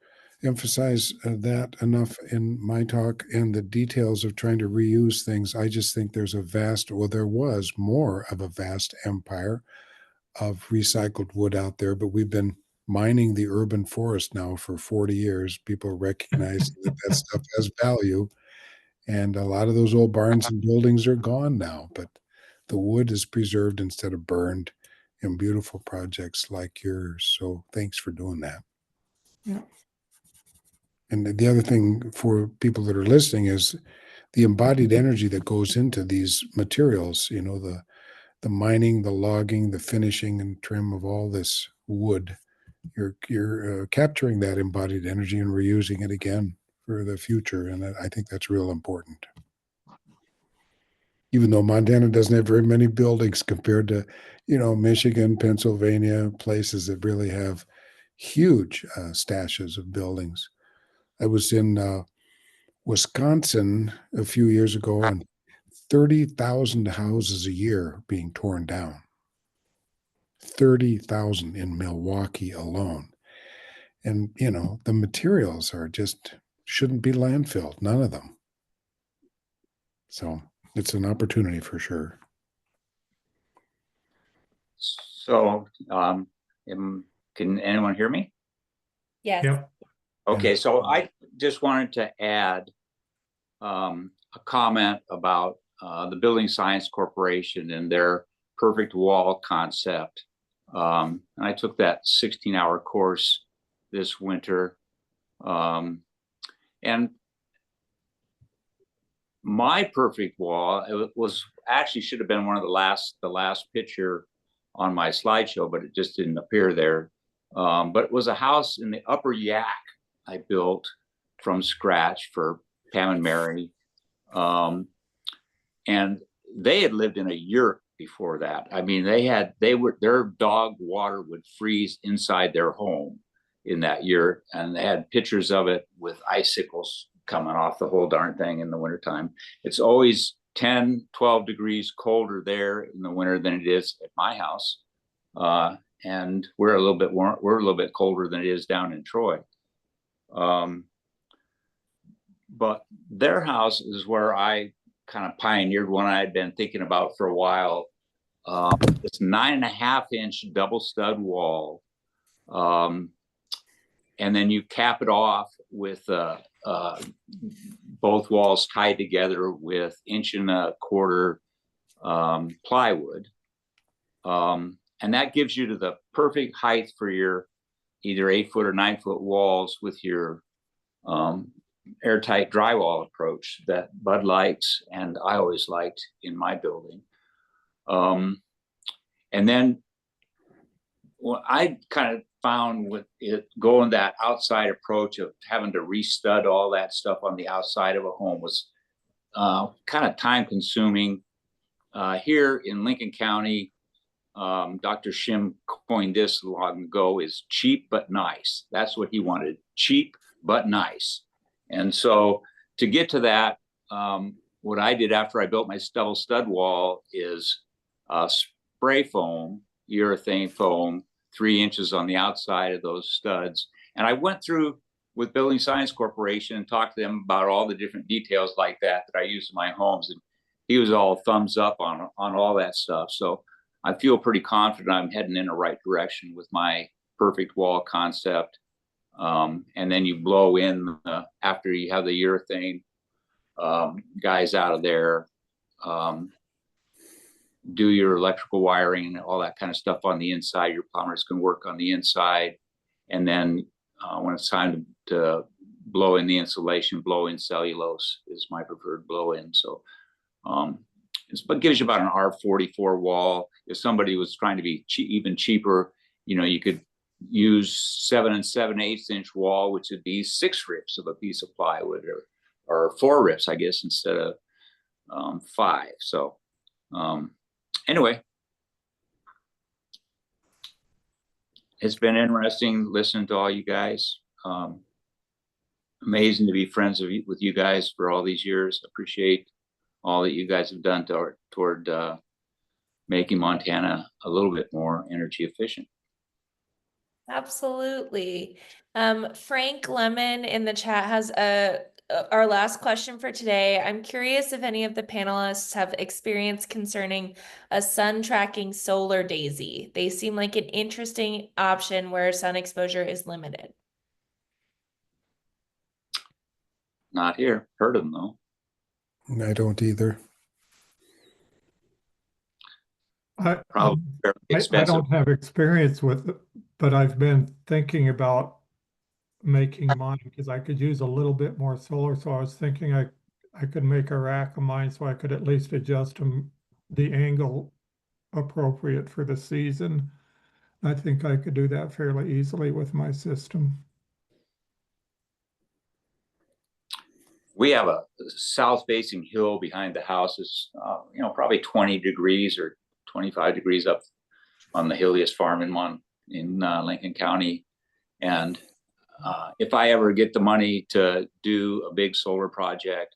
[SPEAKER 3] emphasize that enough in my talk, and the details of trying to reuse things. I just think there was more of a vast empire of recycled wood out there, but we've been mining the urban forest now for 40 years. People recognize that stuff has value, and a lot of those old barns and buildings are gone now, but the wood is preserved instead of burned in beautiful projects like yours. So thanks for doing that.
[SPEAKER 5] Yeah.
[SPEAKER 3] And the other thing for people that are listening is the embodied energy that goes into these materials, the mining, the logging, the finishing and trim of all this wood. You're capturing that embodied energy and reusing it again for the future. And I think that's real important. Even though Montana doesn't have very many buildings compared to, Michigan, Pennsylvania, places that really have, huge stashes of buildings. I was in Wisconsin a few years ago, and 30,000 houses a year being torn down. 30,000 in Milwaukee alone. And, you know, the materials are just shouldn't be landfilled, none of them. So it's an opportunity for sure.
[SPEAKER 4] So, can anyone hear me?
[SPEAKER 2] Yes.
[SPEAKER 5] Yep.
[SPEAKER 4] Okay, so I just wanted to add a comment about the Building Science Corporation and their perfect wall concept. And I took that 16-hour course this winter. And my perfect wall, it was actually should have been one of the last picture on my slideshow, but it just didn't appear there. But it was a house in the Upper Yak I built from scratch for Pam and Mary. And they had lived in a yurt before that. I mean, their dog water would freeze inside their home in that yurt, and they had pictures of it with icicles coming off the whole darn thing in the wintertime. It's always 10, 12 degrees colder there in the winter than it is at my house. And we're a little bit colder than it is down in Troy. But their house is where I kind of pioneered one I had been thinking about for a while. This 9.5-inch double stud wall. And then you cap it off with both walls tied together with 1.25 inch plywood. And that gives you the perfect height for your either 8-foot or 9-foot walls with your airtight drywall approach that Bud likes and I always liked in my building. And then what I kind of found with it going that outside approach of having to restud all that stuff on the outside of a home was kind of time consuming. Here in Lincoln County, Dr. Shim coined this long ago, is cheap but nice. That's what he wanted, cheap but nice. And so to get to that, what I did after I built my double stud wall is spray foam, urethane foam, 3 inches on the outside of those studs. And I went through with Building Science Corporation and talked to them about all the different details like that I use in my homes. And he was all thumbs up on all that stuff. So I feel pretty confident I'm heading in the right direction with my perfect wall concept. And then you blow in after you have the urethane guys out of there, do your electrical wiring and all that kind of stuff on the inside. Your plumbers can work on the inside. And then when it's time to blow in the insulation, blow in cellulose is my preferred blow in. So it gives you about an R44 wall. If somebody was trying to be even cheaper, you know, you could use 7 7/8 inch wall, which would be 6 rips of a piece of plywood, or 4 rips, I guess, instead of 5. So anyway, it's been interesting listening to all you guys. Amazing to be friends with you guys for all these years. Appreciate all that you guys have done toward making Montana a little bit more energy efficient.
[SPEAKER 2] Absolutely. Frank Lemon in the chat has our last question for today. I'm curious if any of the panelists have experience concerning a sun tracking solar daisy. They seem like an interesting option where sun exposure is limited.
[SPEAKER 4] Not here. Heard of them though.
[SPEAKER 3] I don't either.
[SPEAKER 4] Probably fairly
[SPEAKER 5] I
[SPEAKER 4] expensive.
[SPEAKER 5] don't have experience with it, but I've been thinking about making mine because I could use a little bit more solar. So I was thinking I could make a rack of mine so I could at least adjust the angle appropriate for the season. I think I could do that fairly easily with my system.
[SPEAKER 4] We have a south-facing hill behind the house. It's probably 20 degrees or 25 degrees up on the hilliest farm in Lincoln County, And if I ever get the money to do a big solar project,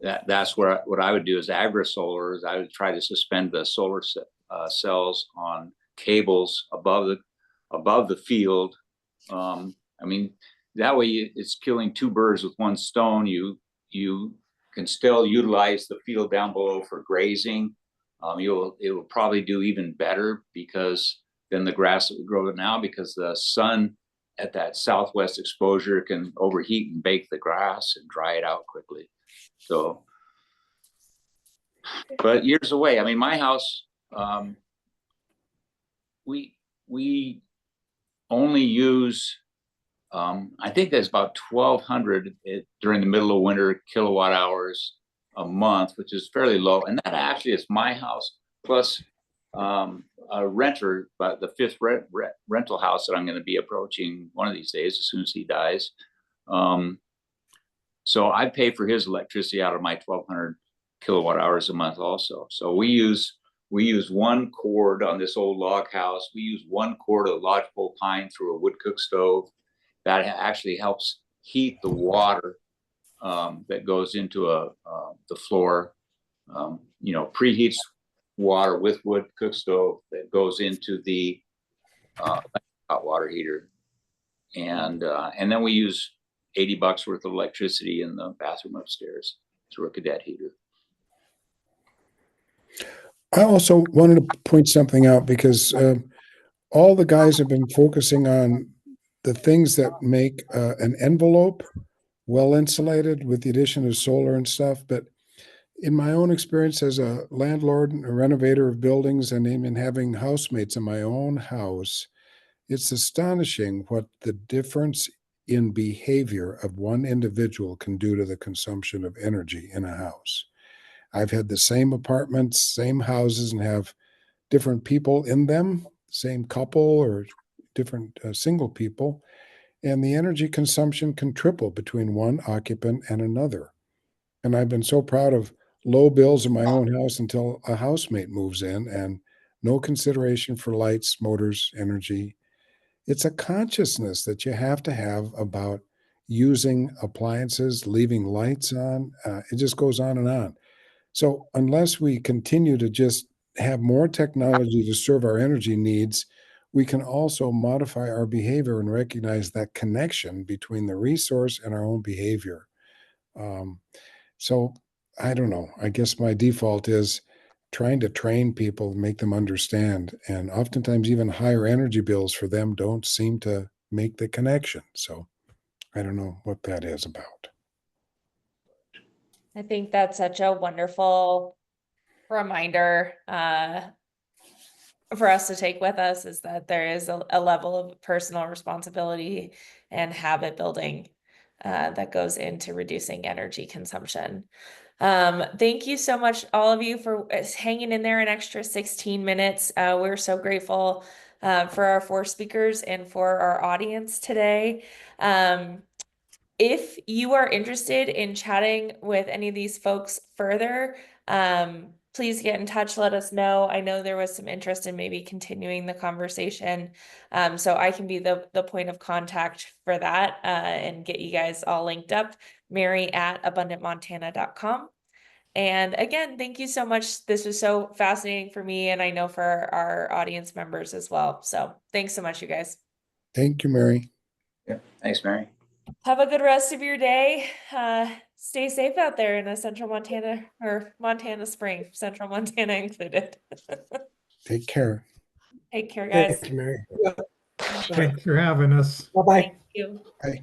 [SPEAKER 4] that's where what I would do is agri-solar. I would try to suspend the solar cells on cables above the field. I mean, that way it's killing two birds with one stone. You can still utilize the field down below for grazing. It will probably do even better because then the grass that we grow now, because the sun at that southwest exposure can overheat and bake the grass and dry it out quickly. So, but years away, I mean, my house, we only use, I think there's about 1,200 during the middle of winter kilowatt hours a month, which is fairly low. And that actually is my house plus a renter, but the fifth rental house that I'm going to be approaching one of these days as soon as he dies. So I pay for his electricity out of my 1,200 kilowatt hours a month also. So we use one cord on this old log house. We use one cord of lodgepole pine through a wood cook stove. That actually helps heat the water that goes into the floor. Preheats water with wood cook stove that goes into the hot water heater, and then we use $80 worth of electricity in the bathroom upstairs through a cadet heater.
[SPEAKER 3] I also wanted to point something out because all the guys have been focusing on the things that make an envelope well insulated with the addition of solar and stuff. But in my own experience as a landlord and a renovator of buildings and even having housemates in my own house, it's astonishing what the difference in behavior of one individual can do to the consumption of energy in a house. I've had the same apartments, same houses, and have different people in them, same couple or different single people, and the energy consumption can triple between one occupant and another. And I've been so proud of low bills in my own house until a housemate moves in and no consideration for lights, motors, energy. It's a consciousness that you have to have about using appliances, leaving lights on. It just goes on and on. So unless we continue to just have more technology to serve our energy needs, we can also modify our behavior and recognize that connection between the resource and our own behavior. So I don't know. I guess my default is trying to train people, make them understand. And oftentimes even higher energy bills for them don't seem to make the connection. So I don't know what that is about.
[SPEAKER 2] I think that's such a wonderful reminder for us to take with us, is that there is a level of personal responsibility and habit building that goes into reducing energy consumption. Thank you so much, all of you, for hanging in there an extra 16 minutes. We're so grateful for our 4 speakers and for our audience today. If you are interested in chatting with any of these folks further, please get in touch, let us know. I know there was some interest in maybe continuing the conversation. So I can be the point of contact for that and get you guys all linked up. Mary@abundantmontana.com. And again, thank you so much. This was so fascinating for me, and I know for our audience members as well. So thanks so much, you guys.
[SPEAKER 3] Thank you, Mary.
[SPEAKER 4] Yeah, thanks, Mary.
[SPEAKER 2] Have a good rest of your day. Stay safe out there in central Montana, or Montana Spring, central Montana included.
[SPEAKER 3] Take care.
[SPEAKER 2] Take care, guys.
[SPEAKER 1] Thank you, Mary.
[SPEAKER 5] Thanks for having us.
[SPEAKER 1] Bye-bye.
[SPEAKER 2] Thank you.
[SPEAKER 3] Bye.